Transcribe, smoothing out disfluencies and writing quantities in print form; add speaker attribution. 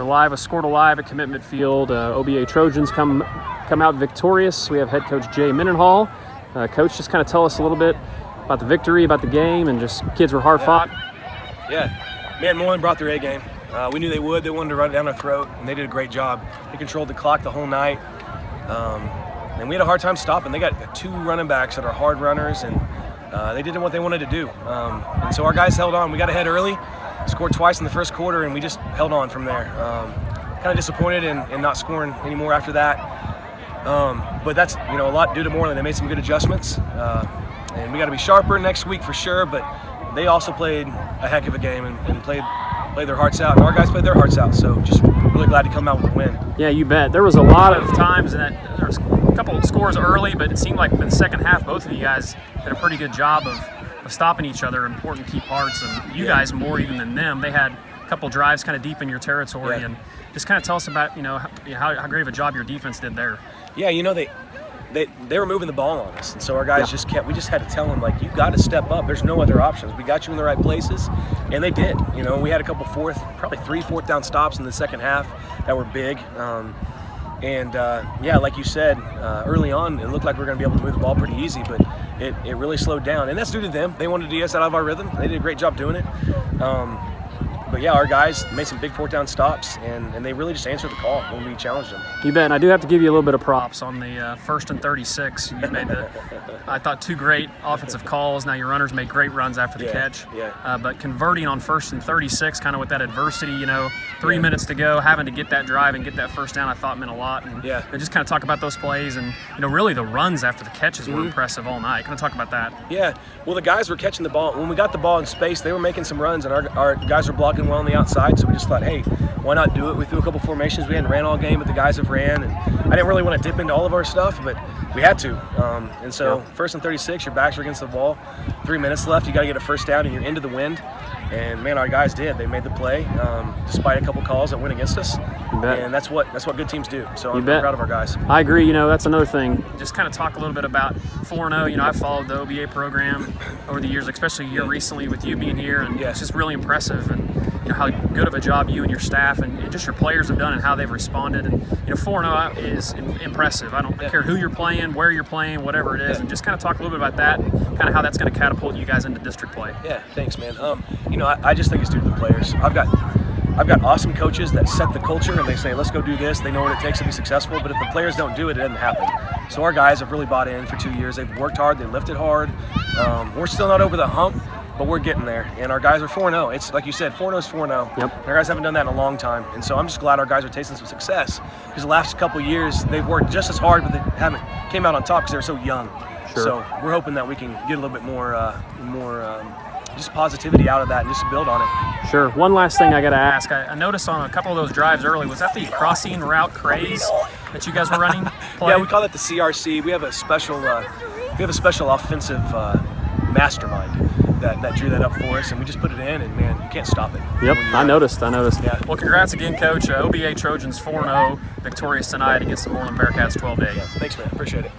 Speaker 1: live, scored alive at Commitment Field. OBA Trojans come out victorious. We have head coach Jay Mendenhall. Coach, just kind of tell us a little bit about the victory, about the game, and just kids were hard fought.
Speaker 2: Yeah, man, Mooreland brought their A game. We knew they would. They wanted to run it down our throat, and they did a great job. They controlled the clock the whole night, and we had a hard time stopping. They got 2 running backs that are hard runners, and they did what they wanted to do. And so our guys held on. We got ahead early, scored twice in the first quarter, and we just held on from there. Kind of disappointed in not scoring anymore after that. But that's a lot due to Mooreland. They made some good adjustments, and we got to be sharper next week for sure. But they also played a heck of a game and played their hearts out, and our guys played their hearts out. So just really glad to come out with a win.
Speaker 1: Yeah, you bet. There was a lot of times that there was a couple of scores early, but it seemed like in the second half, both of you guys did a pretty good job of stopping each other in important key parts, and you guys more even than them. They had a couple drives kind of deep in your territory, and just kind of tell us about how great of a job your defense did there.
Speaker 2: Yeah, they were moving the ball on us, and so our guys we just had to tell them, like, you got to step up. There's no other options. We got you in the right places, and they did. We had a couple probably 3 4th down stops in the second half that were big. Like you said, early on, it looked like we were going to be able to move the ball pretty easy, but it really slowed down, and that's due to them. They wanted to get us out of our rhythm. They did a great job doing it. But yeah, our guys made some big 4th down stops, and they really just answered the call when we challenged them.
Speaker 1: You bet. And I do have to give you a little bit of props on the 1st and 36. You made I thought 2 great offensive calls. Now your runners made great runs after the catch.
Speaker 2: Yeah.
Speaker 1: But converting on 1st and 36, kind of with that adversity, 3 minutes to go, having to get that drive and get that first down, I thought meant a lot. And just kind of talk about those plays, and really the runs after the catches were impressive all night. Kind of talk about that.
Speaker 2: Yeah. Well, the guys were catching the ball. When we got the ball in space, they were making some runs, and our guys were blocking well on the outside, so we just thought, hey, why not do it? We threw a couple formations. We hadn't ran all game, but the guys have ran, and I didn't really want to dip into all of our stuff, but we had to. And so 1st and 36, your backs are against the wall, 3 minutes left, you got to get a first down, and you're into the wind. And man, our guys did. They made the play despite a couple calls that went against us. And that's what good teams do. So I'm proud of our guys.
Speaker 1: I agree. That's another thing. Just kind of talk a little bit about 4-0. I've followed the OBA program over the years, especially a year recently with you being here, and it's just really impressive. And how good of a job you and your staff and just your players have done and how they've responded. And 4-0 is impressive. I don't care who you're playing, where you're playing, whatever it is, and just kind of talk a little bit about that, kind of how that's going to catapult you guys into district play.
Speaker 2: Yeah, thanks, man. I just think it's due to the players. I've got awesome coaches that set the culture, and they say, let's go do this. They know what it takes to be successful, but if the players don't do it, it doesn't happen. So our guys have really bought in for 2 years. They've worked hard. They lifted hard. We're still not over the hump, but we're getting there. And our guys are 4-0. It's like you said, 4-0 is 4-0.
Speaker 1: Yep.
Speaker 2: Our guys haven't done that in a long time. And so I'm just glad our guys are tasting some success, because the last couple of years they've worked just as hard, but they haven't came out on top because they're so young.
Speaker 1: Sure.
Speaker 2: So we're hoping that we can get a little bit more just positivity out of that and just build on it.
Speaker 1: Sure. One last thing I got to ask. I noticed on a couple of those drives early, was that the crossing route craze that you guys were running?
Speaker 2: Yeah, we call that the CRC. We have a special offensive mastermind that drew that up for us, and we just put it in, and man, you can't stop it.
Speaker 1: Yep, I noticed.
Speaker 2: Yeah.
Speaker 1: Well, congrats again, Coach. OBA Trojans 4-0, victorious tonight against the Mooreland Bearcats 12-8.
Speaker 2: Yeah, thanks, man. Appreciate it.